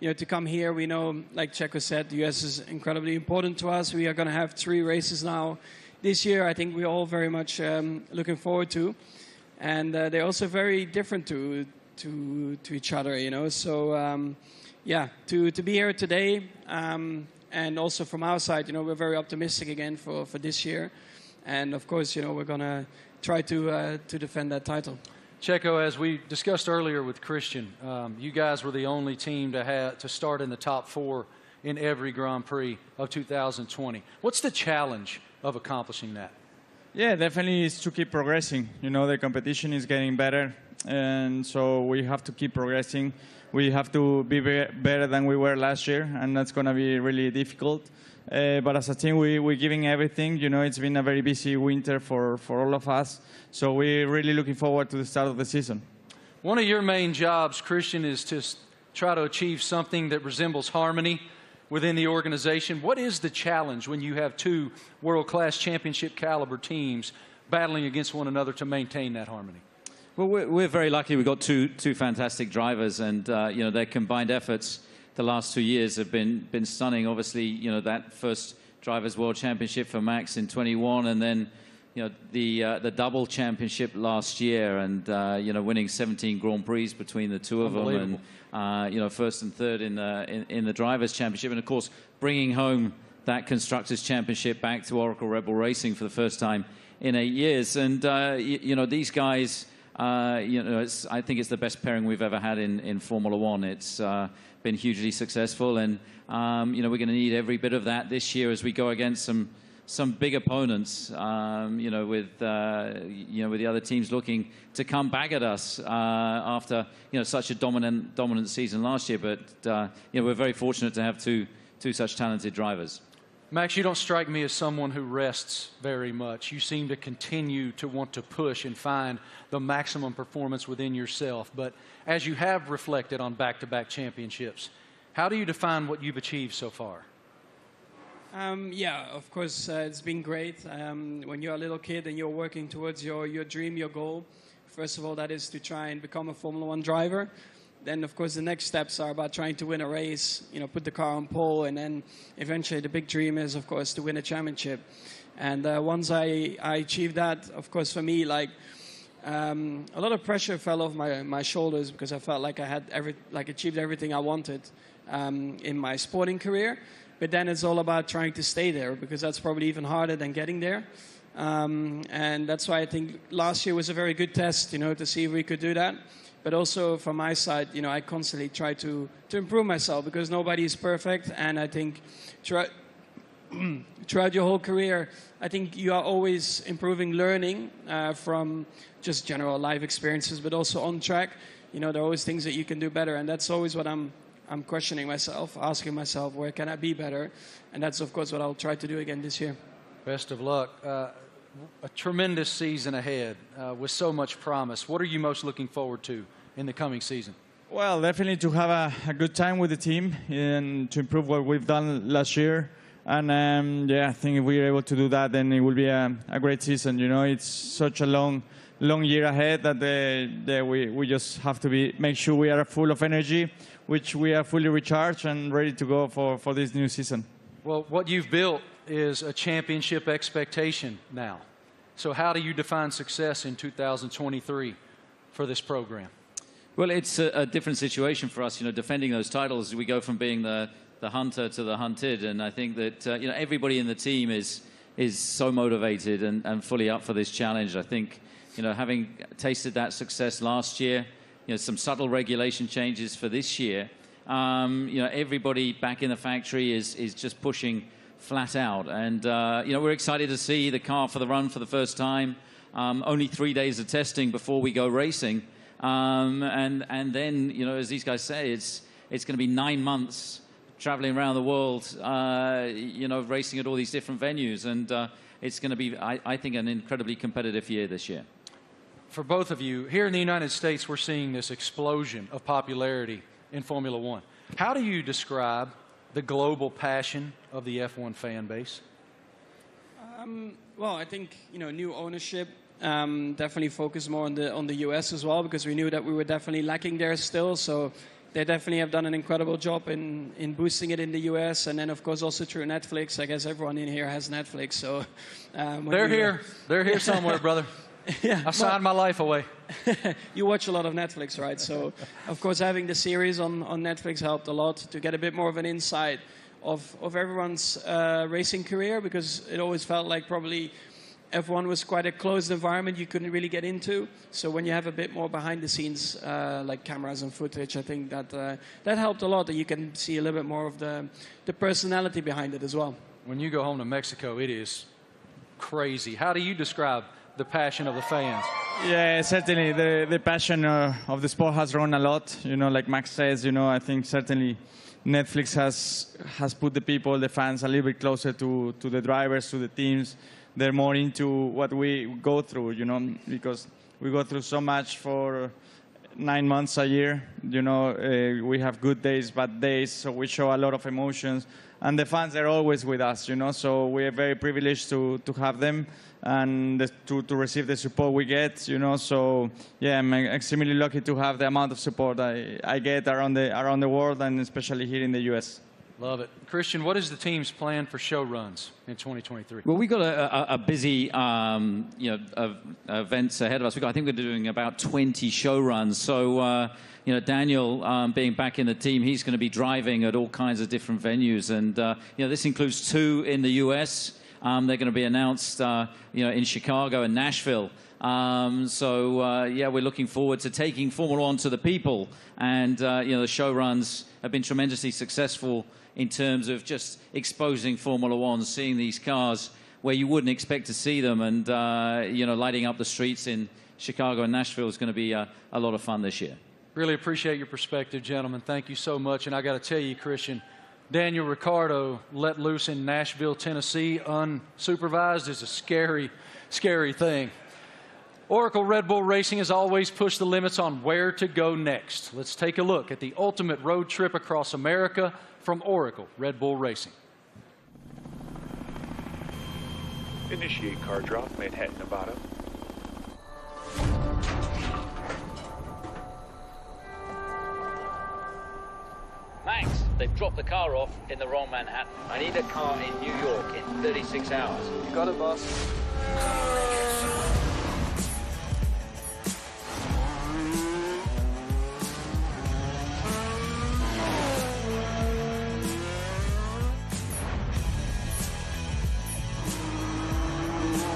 to come here. We know, like Checo said, the US is incredibly important to us. We are going to have 3 races now this year. I think we're all very much looking forward to, and they're also very different to each other, So, yeah, to be here today, and also from our side, we're very optimistic again for this year, and of course, we're going to try to defend that title. Checo, as we discussed earlier with Christian, you guys were the only team to start in the top 4 in every Grand Prix of 2020. What's the challenge of accomplishing that? Yeah, definitely is to keep progressing. The competition is getting better, and so we have to keep progressing. We have to be better than we were last year, and that's going to be really difficult. But as a team, we're giving everything. It's been a very busy winter for all of us. So we're really looking forward to the start of the season. One of your main jobs, Christian, is to try to achieve something that resembles harmony within the organization. What is the challenge when you have two world-class championship caliber teams battling against one another to maintain that harmony? Well, we're very lucky. We've got two fantastic drivers, and you know, their combined efforts the last 2 years have been stunning. Obviously, you know, that first Drivers' World Championship for Max in 21, and then you know the double championship last year, and you know, winning 17 Grand Prix between the two of them, and you know, first and third in the Drivers' Championship, and of course bringing home that Constructors' Championship back to Oracle Red Bull Racing for the first time in 8 years. And you know, these guys, you know, I think it's the best pairing we've ever had in Formula One. It's been hugely successful, and you know, we're going to need every bit of that this year as we go against some big opponents. You know, with the other teams looking to come back at us after you know, such a dominant season last year. But you know, we're very fortunate to have two such talented drivers. Max, you don't strike me as someone who rests very much. You seem to continue to want to push and find the maximum performance within yourself. But as you have reflected on back-to-back championships, how do you define what you've achieved so far? Yeah, of course, it's been great. When you're a little kid and you're working towards your dream, your goal, first of all, that is to try and become a Formula One driver. Then, of course, the next steps are about trying to win a race, you know, put the car on pole, and then eventually the big dream is, of course, to win a championship. And once I achieved that, of course, for me, like, a lot of pressure fell off my shoulders because I felt like I had achieved everything I wanted in my sporting career. But then it's all about trying to stay there, because that's probably even harder than getting there. And that's why I think last year was a very good test, you know, to see if we could do that. But also from my side, you know, I constantly try to improve myself, because nobody is perfect. And I think throughout your whole career, I think you are always improving, learning from just general life experiences, but also on track. You know, there are always things that you can do better. And that's always what I'm questioning myself, asking myself, where can I be better? And that's, of course, what I'll try to do again this year. Best of luck. A tremendous season ahead with so much promise. What are you most looking forward to in the coming season? Well, definitely to have a good time with the team and to improve what we've done last year. And yeah, I think if we're able to do that, then it will be a great season. You know, it's such a long year ahead that we just have to make sure we are full of energy, which we are fully recharged and ready to go for this new season. Well, what you've built is a championship expectation now. So how do you define success in 2023 for this program? Well, it's a different situation for us. You know, defending those titles, we go from being the hunter to the hunted, and I think that you know, everybody in the team is so motivated and fully up for this challenge. I think, you know, having tasted that success last year, you know, some subtle regulation changes for this year. You know, everybody back in the factory is just pushing flat out, and you know, we're excited to see the car for the run for the first time. Only 3 days of testing before we go racing, and then, you know, as these guys say, it's going to be 9 months traveling around the world, you know, racing at all these different venues, and it's going to be, I think, an incredibly competitive year this year. For both of you, here in the United States, we're seeing this explosion of popularity in Formula One. How do you describe the global passion of the F1 fan base? Well, I think, you know, new ownership definitely focused more on the US as well, because we knew that we were definitely lacking there still. So they definitely have done an incredible job in boosting it in the US, and then of course also through Netflix. I guess everyone in here has Netflix, so they're here somewhere, brother. Yeah, I signed my life away. You watch a lot of Netflix, right? So, of course, having the series on Netflix helped a lot to get a bit more of an insight of everyone's racing career, because it always felt like probably F1 was quite a closed environment you couldn't really get into. So when you have a bit more behind the scenes, like cameras and footage, I think that helped a lot, that you can see a little bit more of the personality behind it as well. When you go home to Mexico, it is crazy. How do you describe the passion of the fans? Yeah, certainly the passion of the sport has grown a lot. You know, like Max says, you know, I think certainly Netflix has put the people, the fans, a little bit closer to the drivers, to the teams. They're more into what we go through, you know, because we go through so much for 9 months a year. You know, we have good days, bad days, so we show a lot of emotions. And the fans are always with us, you know, so we are very privileged to have them and to receive the support we get, you know. So, yeah, I'm extremely lucky to have the amount of support I get around the world and especially here in the US. Love it. Christian, what is the team's plan for show runs in 2023? Well, we've got a busy events ahead of us. I think we're doing about 20 show runs. So, Daniel, being back in the team, he's going to be driving at all kinds of different venues. And, this includes 2 in the US. They're going to be announced, in Chicago and Nashville. We're looking forward to taking Formula One to the people. And, the show runs have been tremendously successful in terms of just exposing Formula One, seeing these cars where you wouldn't expect to see them. And, lighting up the streets in Chicago and Nashville is going to be a lot of fun this year. Really appreciate your perspective, gentlemen. Thank you so much. And I got to tell you, Christian, Daniel Ricciardo let loose in Nashville, Tennessee, unsupervised is a scary, scary thing. Oracle Red Bull Racing has always pushed the limits on where to go next. Let's take a look at the ultimate road trip across America from Oracle Red Bull Racing. Initiate car drop, Manhattan, Nevada. Max, they've dropped the car off in the wrong Manhattan. I need a car in New York in 36 hours. You got it, boss.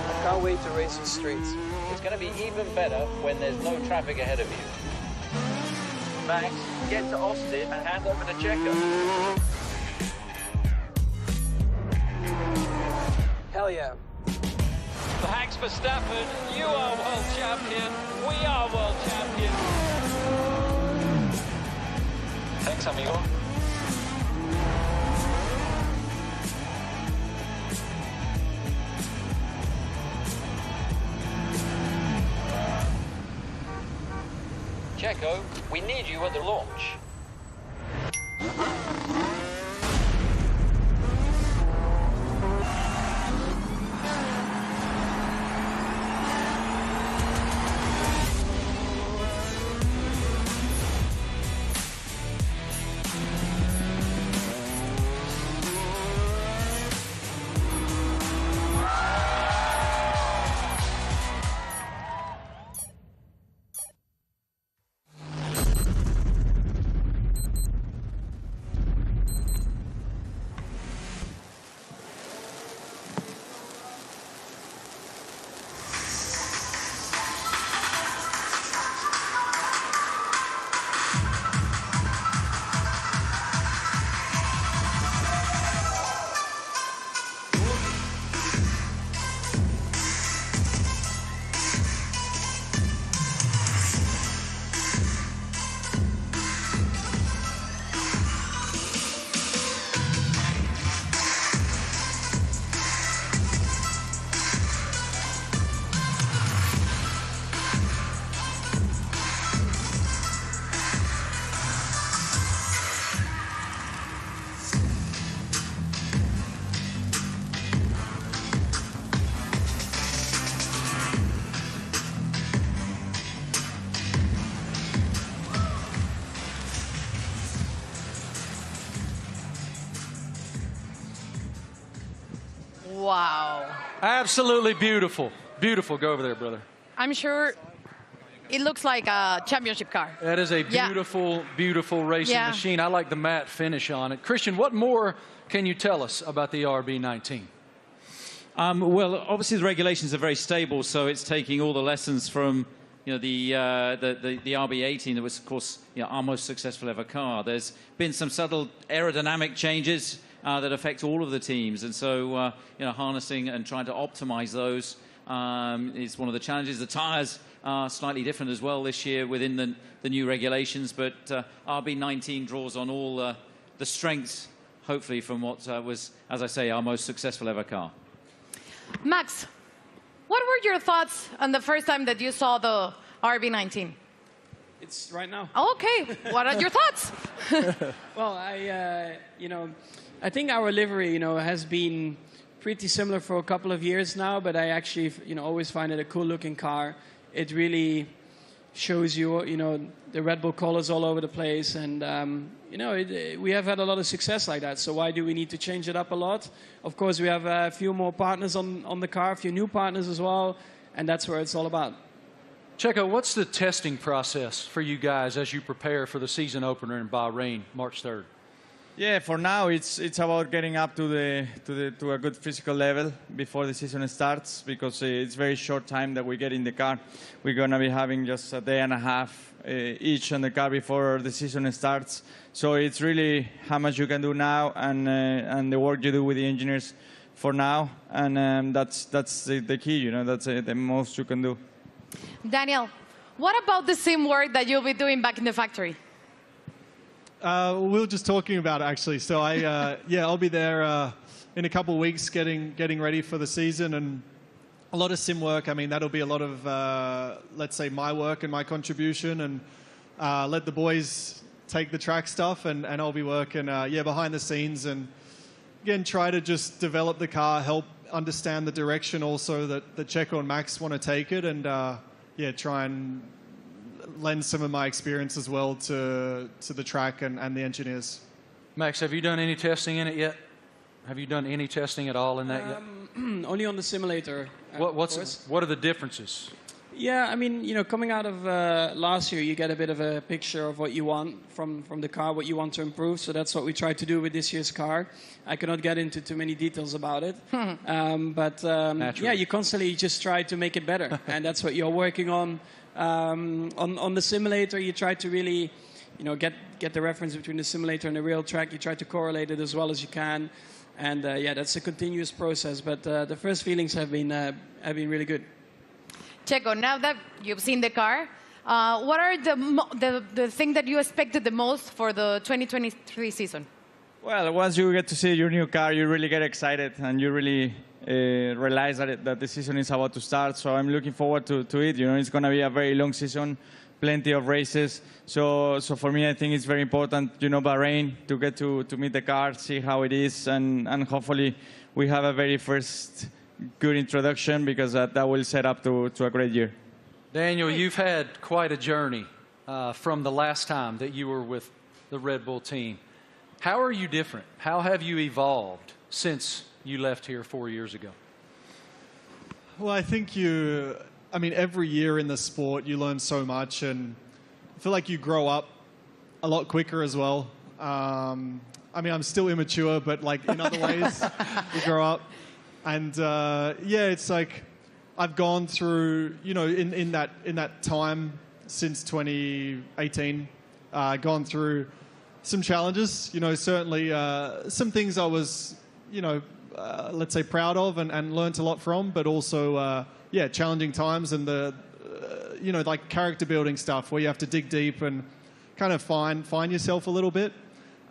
I can't wait to race these streets. It's going to be even better when there's no traffic ahead of you. Max, get to Austin and hand over to Checo. Hell yeah. Max Verstappen, you are world champion. We are world champion. Thanks, amigo. Checo, we need you at the launch. Wow. Absolutely beautiful. Beautiful. Go over there, brother. I'm sure it looks like a championship car. That is a beautiful, beautiful racing machine. I like the matte finish on it. Christian, what more can you tell us about the RB19? Well, obviously the regulations are very stable, so it's taking all the lessons from the RB18 that was, of course, our most successful ever car. There's been some subtle aerodynamic changes that affect all of the teams, and so harnessing and trying to optimize those is one of the challenges. The tires are slightly different as well this year within the new regulations, but RB19 draws on all the strengths, hopefully, from what was, as I say, our most successful ever car. Max, what were your thoughts on the first time that you saw the RB19? It's right now. Okay, what are your thoughts? Well, I think our livery, has been pretty similar for a couple of years now, but I actually, always find it a cool-looking car. It really shows you, the Red Bull colors all over the place, and we have had a lot of success like that. So why do we need to change it up a lot? Of course, we have a few more partners on the car, a few new partners as well, and that's where it's all about. Checo, what's the testing process for you guys as you prepare for the season opener in Bahrain, March 3rd? Yeah, for now it's about getting up to a good physical level before the season starts, because it's very short time that we get in the car. We're gonna be having just a day and a half each on the car before the season starts. So it's really how much you can do now and the work you do with the engineers for now, and that's the key. That's the most you can do. Daniel, what about the same work that you'll be doing back in the factory? We were just talking about it, actually. So I'll be there in a couple of weeks getting ready for the season, and a lot of sim work. I mean, that'll be a lot of, let's say, my work and my contribution, and let the boys take the track stuff, and I'll be working, behind the scenes, and again, try to just develop the car, help understand the direction also that Checo and Max want to take it, and try and lend some of my experience as well to the track and the engineers. Max, have you done any testing in it yet? Have you done any testing at all in that yet? Only on the simulator. What are the differences? Yeah, I mean, coming out of last year, you get a bit of a picture of what you want from the car, what you want to improve. So that's what we tried to do with this year's car. I cannot get into too many details about it. But you constantly just try to make it better. And that's what you're working on. On the simulator, you try to really, get the reference between the simulator and the real track. You try to correlate it as well as you can. And that's a continuous process. But the first feelings have been really good. Checo, now that you've seen the car, what are the thing that you expected the most for the 2023 season? Well, once you get to see your new car, you really get excited, and you really realize that the season is about to start. So I'm looking forward to it. It's going to be a very long season, plenty of races. So for me, I think it's very important, Bahrain, to get to meet the car, see how it is, and hopefully we have a very first good introduction, because that will set up to a great year. Daniel, you've had quite a journey from the last time that you were with the Red Bull team. How are you different? How have you evolved since you left here 4 years ago? Well, I think every year in the sport you learn so much, and I feel like you grow up a lot quicker as well. I'm still immature, but like in other ways, you grow up. And it's like I've gone through, in that time since 2018, gone through some challenges. Certainly some things I was, let's say proud of and learnt a lot from, but also challenging times, and the like character building stuff where you have to dig deep and kind of find yourself a little bit.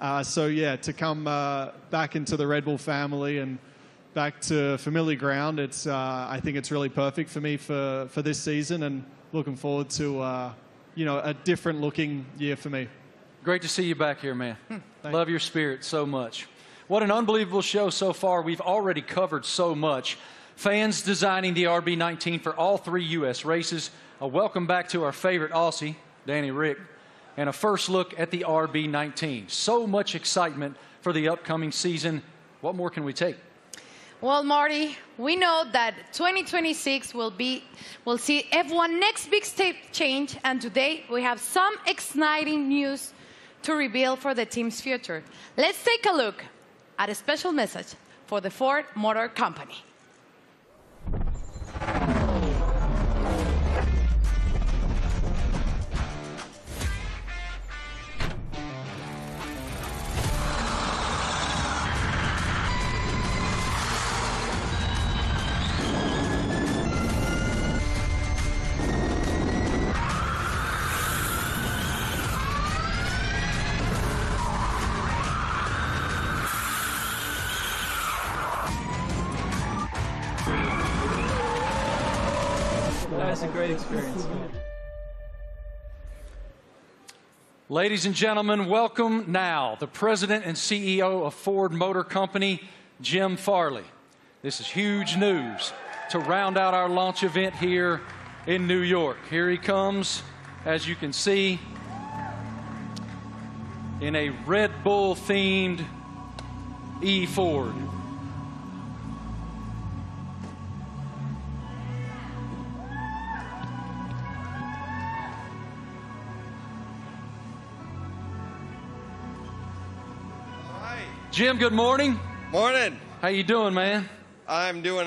To come back into the Red Bull family and back to familiar ground, I think it's really perfect for me for this season, and looking forward to a different looking year for me. Great to see you back here, man. Love your spirit so much. What an unbelievable show so far. We've already covered so much. Fans designing the RB19 for all 3 U.S. races. A welcome back to our favorite Aussie, Danny Rick, and a first look at the RB19. So much excitement for the upcoming season. What more can we take? Well, Marty, we know that 2026 will see F1 next big step change, and today we have some exciting news to reveal for the team's future. Let's take a look at a special message for the Ford Motor Company. That was a great experience. Ladies and gentlemen, welcome now the President and CEO of Ford Motor Company, Jim Farley. This is huge news to round out our launch event here in New York. Here he comes, as you can see, in a Red Bull-themed E-Ford. Jim, good morning. Morning. How you doing, man? I'm doing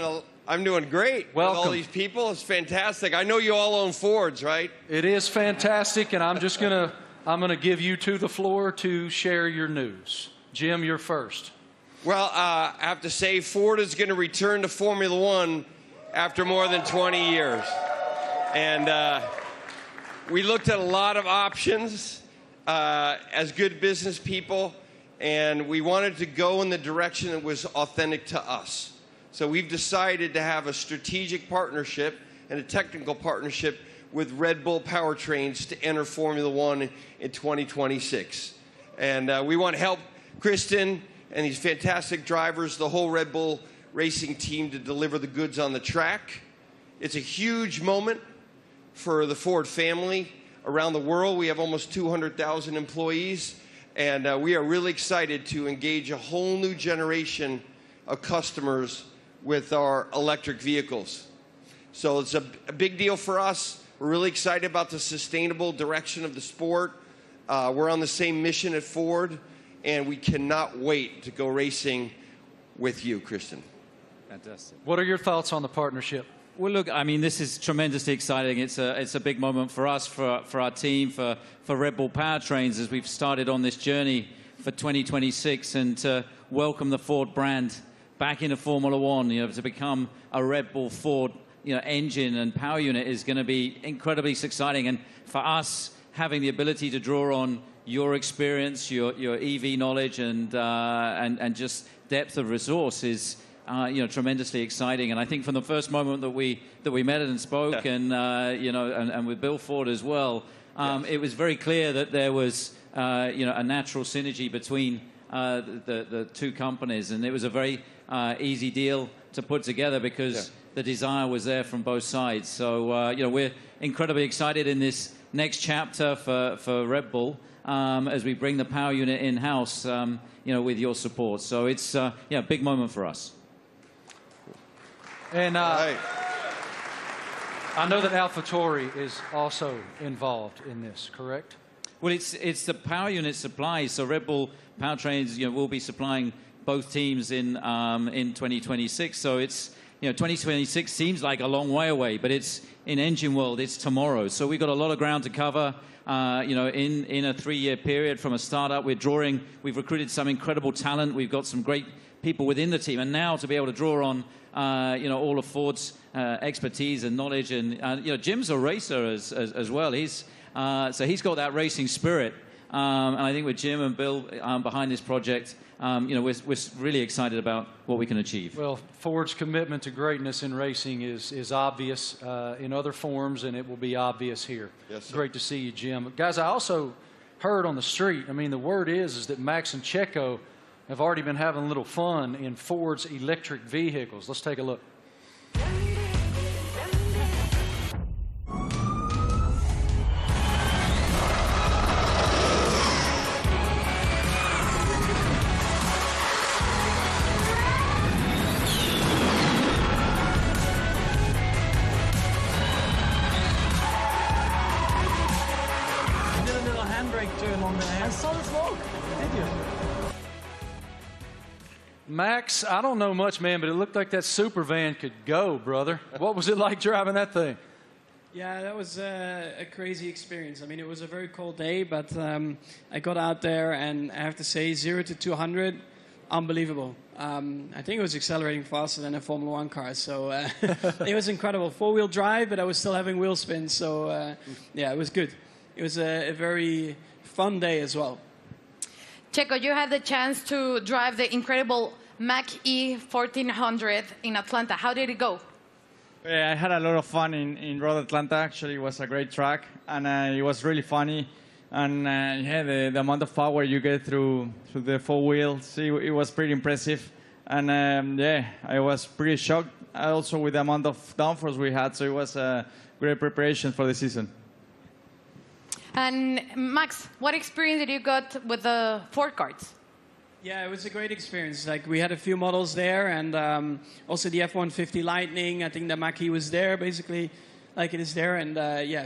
great. Welcome. With all these people, it's fantastic. I know you all own Fords, right? It is fantastic, and I'm gonna give you the floor to share your news. Jim, you're first. Well, I have to say, Ford is going to return to Formula One after more than 20 years, and we looked at a lot of options as good business people. And we wanted to go in the direction that was authentic to us. So we've decided to have a strategic partnership and a technical partnership with Red Bull Powertrains to enter Formula One in 2026. And we want to help Kristen and these fantastic drivers, the whole Red Bull racing team, to deliver the goods on the track. It's a huge moment for the Ford family around the world. We have almost 200,000 employees. And we are really excited to engage a whole new generation of customers with our electric vehicles. So it's a big deal for us. We're really excited about the sustainable direction of the sport. We're on the same mission at Ford, and we cannot wait to go racing with you, Kristen. Fantastic. What are your thoughts on the partnership? Well, look, I mean, this is tremendously exciting. It's a big moment for us, for our team, for Red Bull Powertrains as we've started on this journey for 2026 and to welcome the Ford brand back into Formula One. You know, to become a Red Bull Ford, engine and power unit is going to be incredibly exciting. And for us, having the ability to draw on your experience, your EV knowledge, and just depth of resource is tremendously exciting. And I think from the first moment that we met and spoke, and with Bill Ford as well, it was very clear that there was a natural synergy between the two companies, and it was a very easy deal to put together because the desire was there from both sides. So we're incredibly excited in this next chapter for Red Bull as we bring the power unit in-house, with your support. So it's a big moment for us. And I know that AlphaTauri is also involved in this, correct? Well, it's the power unit supply. So Red Bull Powertrains, will be supplying both teams in 2026. So it's 2026 seems like a long way away, but it's in engine world. It's tomorrow. So we've got a lot of ground to cover. In a 3-year period from a startup, we've recruited some incredible talent. We've got some great people within the team, and now to be able to draw on all of Ford's expertise and knowledge, and Jim's a racer as well. He's got that racing spirit, and I think with Jim and Bill behind this project, we're really excited about what we can achieve. Well, Ford's commitment to greatness in racing is obvious in other forms, and it will be obvious here. Yes, sir. Great to see you, Jim. Guys, I also heard on the street, the word is that Max and Checo have already been having a little fun in Ford's electric vehicles. Let's take a look. Did a little handbrake to him on there. I saw the smoke. Did you? Max, I don't know much, man, but it looked like that super van could go, brother. What was it like driving that thing? Yeah, that was a crazy experience. It was a very cold day, but I got out there, and I have to say, 0 to 200, unbelievable. I think it was accelerating faster than a Formula One car, so it was incredible. 4-wheel drive, but I was still having wheel spin, so it was good. It was a very fun day as well. Checo, you had the chance to drive the incredible Mach-E 1400 in Atlanta. How did it go? Yeah, I had a lot of fun in Road Atlanta. Actually, it was a great track, and it was really funny. And yeah, the amount of power you get through the four wheels, it was pretty impressive. And yeah, I was pretty shocked also with the amount of downforce we had. So it was a great preparation for the season. And Max, what experience did you got with the Ford carts? Yeah, it was a great experience. Like, we had a few models there, and also the F-150 Lightning. I think the Mach-E was there, basically, like it is there. And yeah,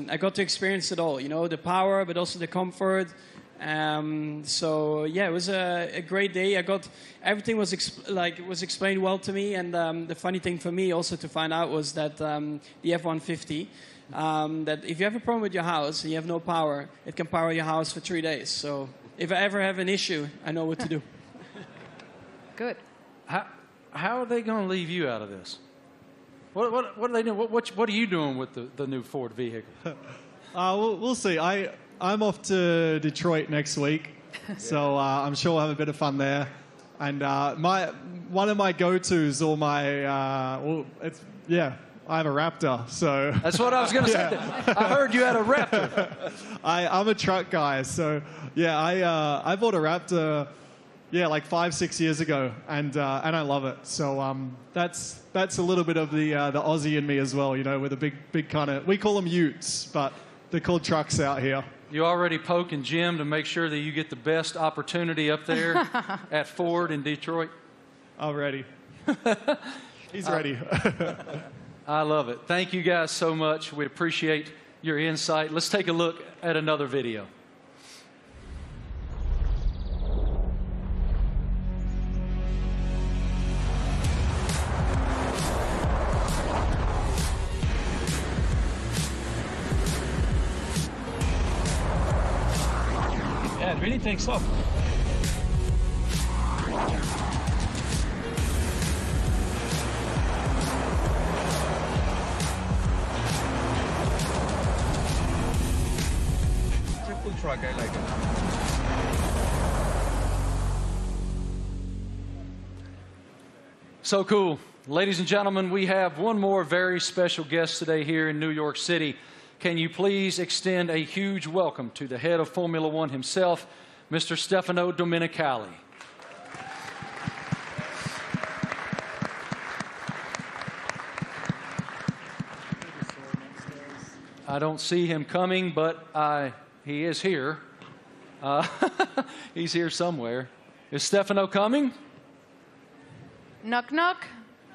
I got to experience it all. You know, the power, but also the comfort. So yeah, it was a great day. Everything was was explained well to me. And the funny thing for me also to find out was that the F-150. That if you have a problem with your house and you have no power, it can power your house for 3 days. So if I ever have an issue, I know what to do. Good. How are they going to leave you out of this? What are they doing? What are you doing with the new Ford vehicle? We'll see. I'm off to Detroit next week, so I'm sure we'll have a bit of fun there. And one of my go-tos, or I have a Raptor, so... That's what I was going to say. I heard you had a Raptor. I'm a truck guy, so yeah, I bought a Raptor, like 5-6 years ago, and I love it. So that's a little bit of the Aussie in me as well, you know, with a big kind of... We call them utes, but they're called trucks out here. You already poking Jim to make sure that you get the best opportunity up there at Ford in Detroit? I'm ready. He's ready. I love it. Thank you guys so much. We appreciate your insight. Let's take a look at another video. Yeah, it really takes off. Truck, I like it. So cool. Ladies and gentlemen, we have one more very special guest today here in New York City. Can you please extend a huge welcome to the head of Formula One himself, Mr. Stefano Domenicali. I don't see him coming, but he is here. He's here somewhere. Is Stefano coming? Knock, knock.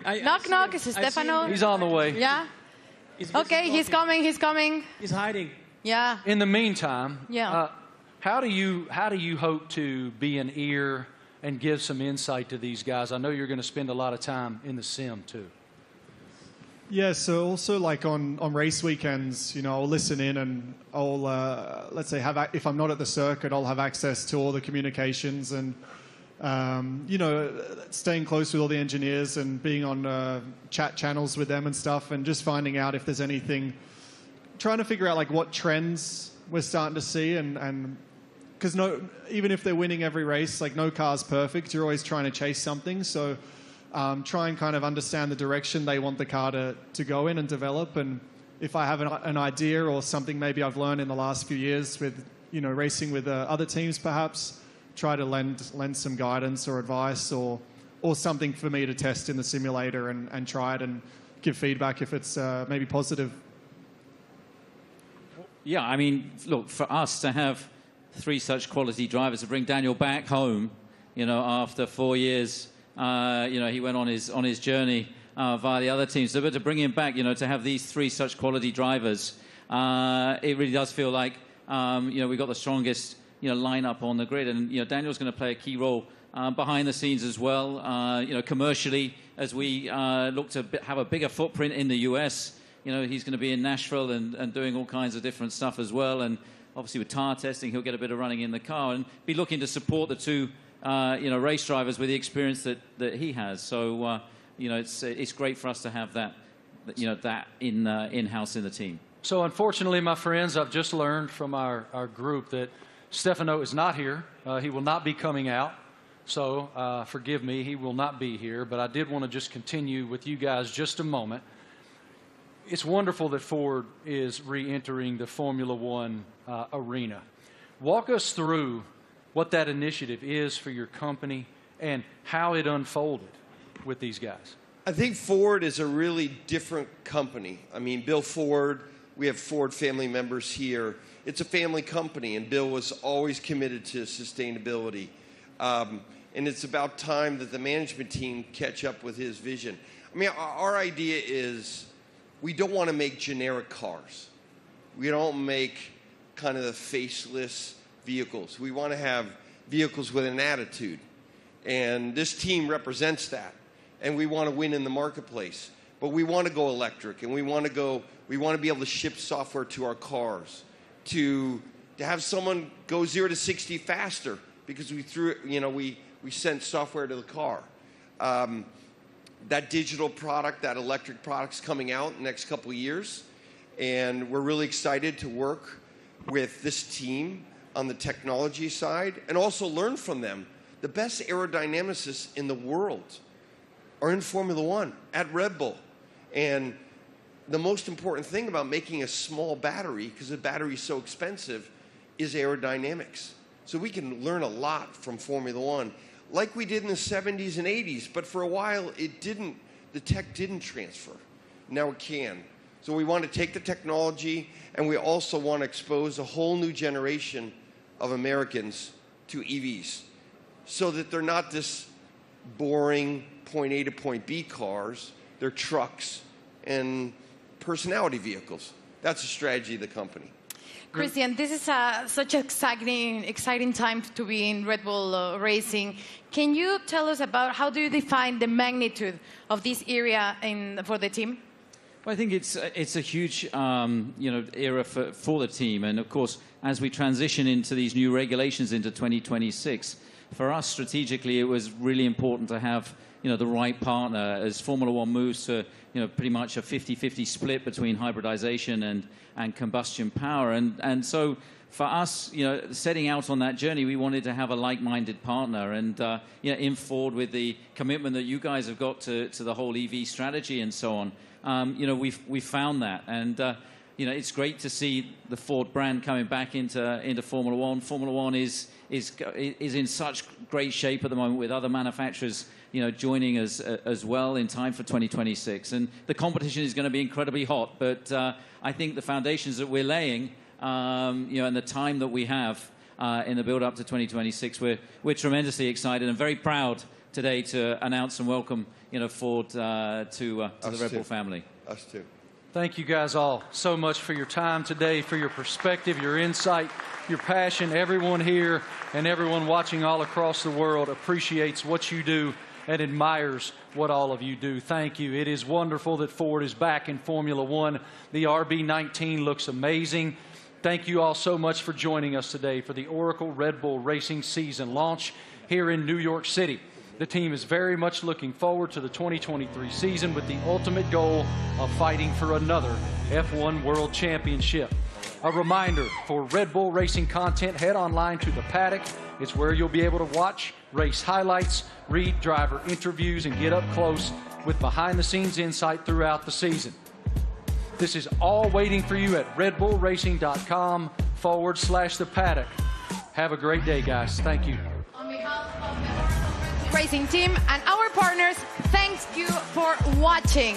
Knock, knock. Is it Stefano? He's on the way. Yeah? Okay, he's coming. He's coming. He's hiding. Yeah. In the meantime, yeah. How do you hope to be an ear and give some insight to these guys? I know you're going to spend a lot of time in the sim, too. Yeah, so also like on race weekends, you know, I'll listen in and I'll, let's say, if I'm not at the circuit, I'll have access to all the communications and, you know, staying close with all the engineers and being on chat channels with them and stuff and just finding out if there's anything, trying to figure out like what trends we're starting to see and because even if they're winning every race, like no car's perfect, you're always trying to chase something, so... try and kind of understand the direction they want the car to go in and develop. And if I have an idea or something maybe I've learned in the last few years with, you know, racing with other teams perhaps, try to lend some guidance or advice or something for me to test in the simulator and try it and give feedback if it's maybe positive. Yeah, I mean, look, for us to have 3 such quality drivers, to bring Daniel back home, you know, after 4 years... you know, he went on his journey via the other teams. So, but to bring him back, you know, to have these 3 such quality drivers, it really does feel like, you know, we've got the strongest, you know, lineup on the grid. And, you know, Daniel's going to play a key role behind the scenes as well, you know, commercially, as we look to have a bigger footprint in the US. You know, he's going to be in Nashville and doing all kinds of different stuff as well. And obviously with tire testing, he'll get a bit of running in the car and be looking to support the 2 you know, race drivers with the experience that he has. So, you know, it's great for us to have that, you know, that in-house in the team. So, unfortunately, my friends, I've just learned from our group that Stefano is not here. He will not be coming out. So, forgive me, he will not be here. But I did want to just continue with you guys just a moment. it's wonderful that Ford is re-entering the Formula One arena. Walk us through what that initiative is for your company and how it unfolded with these guys. I think Ford is a really different company. I mean, Bill Ford, we have Ford family members here. It's a family company, and Bill was always committed to sustainability. And it's about time that the management team catch up with his vision. I mean, our idea is we don't want to make generic cars. We don't make kind of the faceless vehicles. We want to have vehicles with an attitude. And this team represents that. And we want to win in the marketplace. But we want to go electric, and we want to be able to ship software to our cars, to have someone go 0 to 60 faster because we sent software to the car. That digital product, that electric product's coming out in the next couple of years, and we're really excited to work with this team on the technology side and also learn from them. The best aerodynamicists in the world are in Formula One at Red Bull. And the most important thing about making a small battery, because the battery is so expensive, is aerodynamics. So we can learn a lot from Formula One, like we did in the 70s and 80s, but for a while the tech didn't transfer. Now it can. So we want to take the technology, and we also want to expose a whole new generation of Americans to EVs, so that they're not this boring point A to point B cars, they're trucks and personality vehicles. That's the strategy of the company. Christian, this is such an exciting time to be in Red Bull Racing. Can you tell us about how do you define the magnitude of this area for the team? Well, I think it's a huge era for the team, and of course, as we transition into these new regulations into 2026, for us strategically, it was really important to have the right partner as Formula One moves to pretty much a 50-50 split between hybridization and combustion power, and so for us, setting out on that journey, we wanted to have a like-minded partner, and in Ford with the commitment that you guys have got to the whole EV strategy and so on. We found that, and it's great to see the Ford brand coming back into Formula One. Formula One is in such great shape at the moment, with other manufacturers joining us as well in time for 2026, and the competition is going to be incredibly hot. But I think the foundations that we're laying, and the time that we have in the build up to 2026, we're tremendously excited and very proud today to announce and welcome Ford to the Red Bull family. Us too. Thank you guys all so much for your time today, for your perspective, your insight, your passion. Everyone here and everyone watching all across the world appreciates what you do and admires what all of you do. Thank you. It is wonderful that Ford is back in Formula One. The RB19 looks amazing. Thank you all so much for joining us today for the Oracle Red Bull Racing season launch here in New York City. The team is very much looking forward to the 2023 season with the ultimate goal of fighting for another F1 World Championship. A reminder, for Red Bull Racing content, head online to the Paddock. It's where you'll be able to watch race highlights, read driver interviews, and get up close with behind-the-scenes insight throughout the season. This is all waiting for you at redbullracing.com/the Paddock. Have a great day, guys. Thank you. On behalf of the Racing team and our partners, thank you for watching.